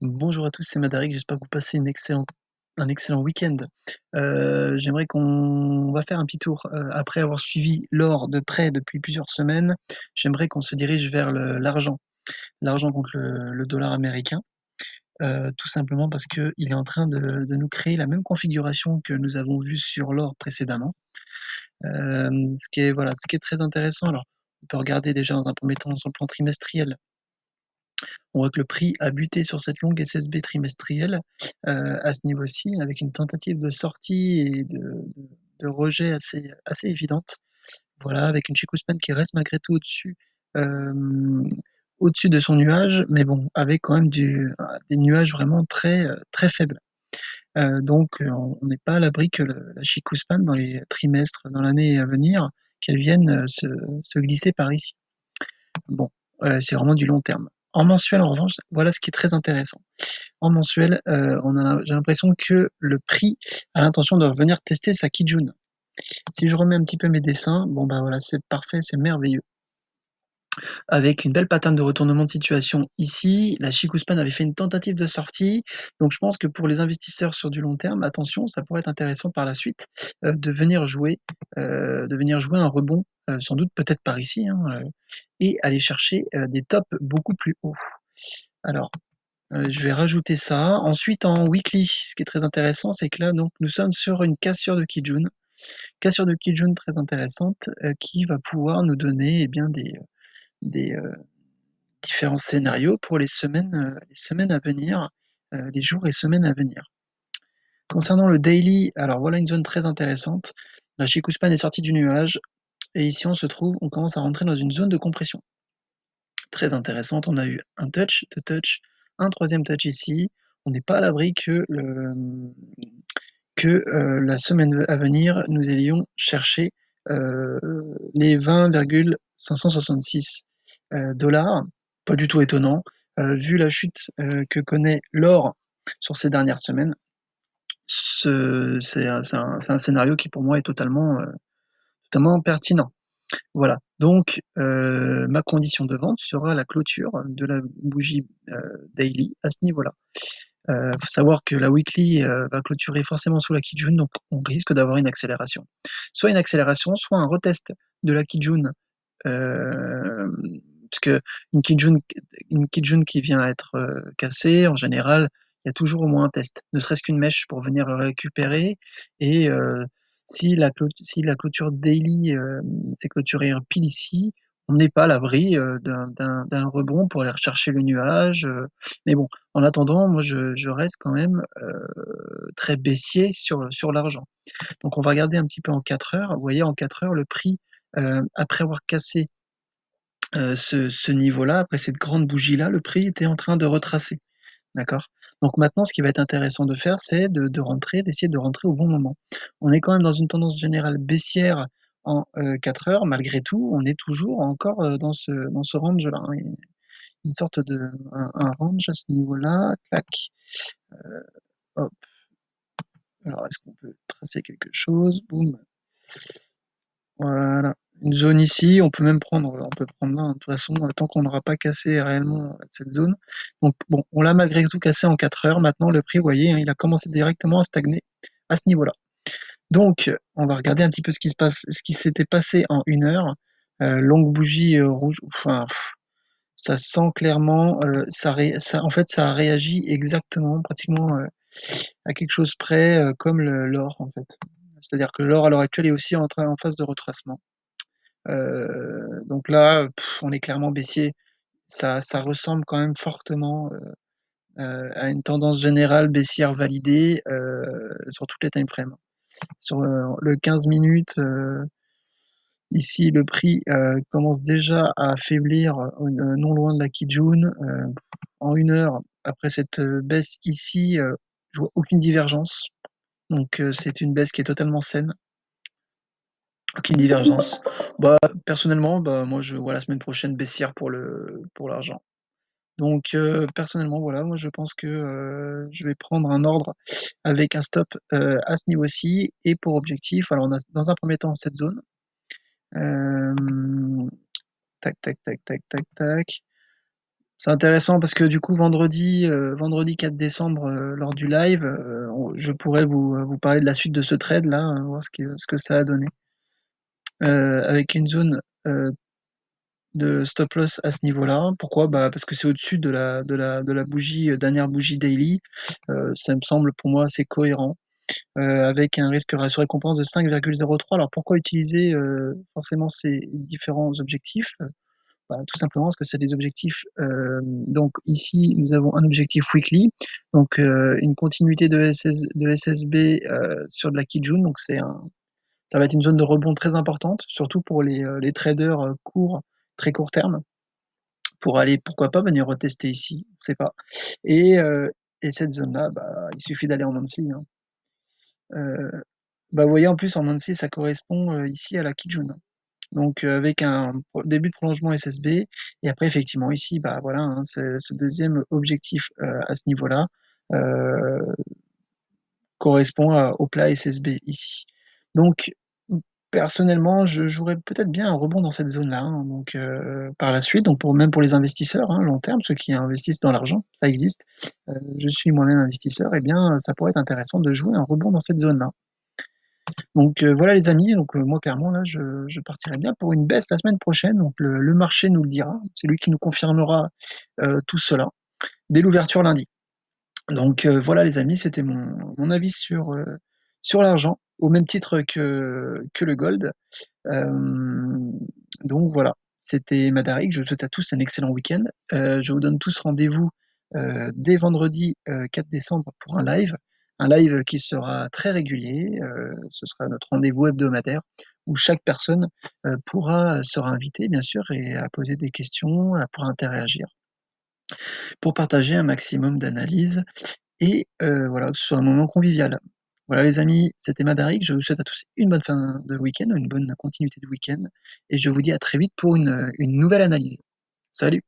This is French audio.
Bonjour à tous, c'est Madaric, j'espère que vous passez un excellent week-end. J'aimerais qu'on va faire un petit tour, après avoir suivi l'or de près depuis plusieurs semaines, j'aimerais qu'on se dirige vers l'argent contre le dollar américain, tout simplement parce qu'il est en train de nous créer la même configuration que nous avons vu sur l'or précédemment. Ce qui est très intéressant, alors on peut regarder déjà dans un premier temps sur le plan trimestriel. On voit que le prix a buté sur cette longue SSB trimestrielle, à ce niveau-ci, avec une tentative de sortie et de rejet assez évidente. Voilà, avec une Chikou-span qui reste malgré tout au-dessus de son nuage, mais bon, avec quand même des nuages vraiment très faibles. On n'est pas à l'abri que la Chikou-span dans les trimestres, dans l'année à venir, qu'elle vienne, se glisser par ici. Bon, c'est vraiment du long terme. En mensuel, en revanche, voilà ce qui est très intéressant. En mensuel, j'ai l'impression que le prix a l'intention de revenir tester sa Kijun. Si je remets un petit peu mes dessins, bon bah voilà, c'est parfait, c'est merveilleux. Avec une belle pattern de retournement de situation ici, la Chikou-span avait fait une tentative de sortie, donc je pense que pour les investisseurs sur du long terme, attention, ça pourrait être intéressant par la suite de venir jouer un rebond, sans doute peut-être par ici, hein, et aller chercher des tops beaucoup plus hauts. Alors, je vais rajouter ça. Ensuite, en weekly, ce qui est très intéressant, c'est que là, donc, nous sommes sur une cassure de Kijun. Cassure de Kijun très intéressante, qui va pouvoir nous donner eh bien, des différents scénarios pour les semaines à venir, les jours et semaines à venir. Concernant le daily, alors voilà une zone très intéressante. La Chikou-span est sortie du nuage, et ici on commence à rentrer dans une zone de compression. Très intéressante, on a eu un touch, deux touches, un troisième touch ici. On n'est pas à l'abri que la semaine à venir, nous allions chercher les 20,566 dollars. Pas du tout étonnant, vu la chute que connaît l'or sur ces dernières semaines. C'est un scénario qui pour moi est totalement pertinent. Voilà, donc ma condition de vente sera la clôture de la bougie daily à ce niveau-là. Faut savoir que la weekly va clôturer forcément sous la Kijun, donc on risque d'avoir une accélération. Soit une accélération, soit un retest de la Kijun, parce que une Kijun qui vient à être cassée, en général, il y a toujours au moins un test, ne serait-ce qu'une mèche pour venir récupérer. Et si la clôture daily s'est clôturée pile ici, on n'est pas à l'abri d'un rebond pour aller rechercher le nuage. Mais bon, en attendant, moi je reste quand même très baissier sur l'argent. Donc on va regarder un petit peu en 4 heures. Vous voyez, en 4 heures, le prix, après avoir cassé ce niveau-là, après cette grande bougie-là, le prix était en train de retracer. D'accord? Donc maintenant, ce qui va être intéressant de faire, c'est d'essayer de rentrer au bon moment. On est quand même dans une tendance générale baissière en 4 heures, malgré tout, on est toujours encore dans ce range-là, hein, une sorte un range à ce niveau-là. Clac, hop. Alors, est-ce qu'on peut tracer quelque chose? Boum. Voilà. Une zone ici, on peut prendre là, hein, de toute façon, tant qu'on n'aura pas cassé réellement cette zone. Donc bon, on l'a malgré tout cassé en 4 heures. Maintenant, le prix, vous voyez, hein, il a commencé directement à stagner à ce niveau-là. Donc, on va regarder un petit peu ce qui s'était passé en 1 heure. Longue bougie rouge, enfin, ça sent clairement, en fait, ça a réagi exactement, pratiquement à quelque chose près, comme l'or, en fait. C'est-à-dire que l'or, à l'heure actuelle, est aussi en phase de retracement. Donc là, on est clairement baissier. Ça ressemble quand même fortement à une tendance générale baissière validée sur toutes les time frames. Sur le 15 minutes, ici, le prix commence déjà à affaiblir non loin de la Kijun. En 1 heure, après cette baisse ici, je vois aucune divergence. Donc c'est une baisse qui est totalement saine. Aucune divergence. Bah, personnellement, bah, moi je vois la semaine prochaine baissière pour l'argent. Donc personnellement, voilà, moi je pense que je vais prendre un ordre avec un stop à ce niveau-ci et pour objectif, alors on a dans un premier temps cette zone. Tac, tac, tac, tac, tac, tac. C'est intéressant parce que du coup vendredi 4 décembre, lors du live, on je pourrais vous parler de la suite de ce trade là, voir ce que ça a donné. Avec une zone, de stop loss à ce niveau-là. Pourquoi? Bah, parce que c'est au-dessus de la bougie, dernière bougie daily. Ça me semble pour moi assez cohérent, avec un risque ratio récompense de 5,03. Alors pourquoi utiliser, forcément ces différents objectifs? Bah, tout simplement parce que c'est des objectifs, donc ici nous avons un objectif weekly, donc une continuité de SSB, sur de la Kijun, donc ça va être une zone de rebond très importante, surtout pour les traders, très court terme, pour aller, pourquoi pas, venir retester ici, on sait pas. Et heu et cette zone-là, bah, il suffit d'aller en monthly, hein. Heu, Bah, vous voyez, en plus en monthly ça correspond, ici à la Kijun. Donc avec un début de prolongement SSB et après effectivement ici, bah, voilà, hein, c'est ce deuxième objectif, à ce niveau-là, heu, correspond au plat SSB ici. Donc personnellement, je jouerais peut-être bien un rebond dans cette zone-là, hein, donc par la suite, donc pour les investisseurs, hein, long terme, ceux qui investissent dans l'argent, ça existe. Je suis moi-même investisseur, et bien, ça pourrait être intéressant de jouer un rebond dans cette zone-là. Donc voilà les amis, donc moi clairement là je partirais bien pour une baisse la semaine prochaine, donc le marché nous le dira, c'est lui qui nous confirmera, tout cela, dès l'ouverture lundi. Donc voilà les amis, c'était mon avis sur l'argent, au même titre que le gold. Hem, donc voilà, c'était Madarik, je vous souhaite à tous un excellent week-end. Je vous donne tous rendez-vous, dès vendredi, 4 décembre pour un live qui sera très régulier, ce sera notre rendez-vous hebdomadaire où chaque personne, sera invitée bien sûr et à poser des questions, à pouvoir interagir pour partager un maximum d'analyses et voilà, que ce soit un moment convivial. Voilà les amis, c'était Madarik, je vous souhaite à tous une bonne fin de week-end, une bonne continuité de week-end et je vous dis à très vite pour une nouvelle analyse. Salut!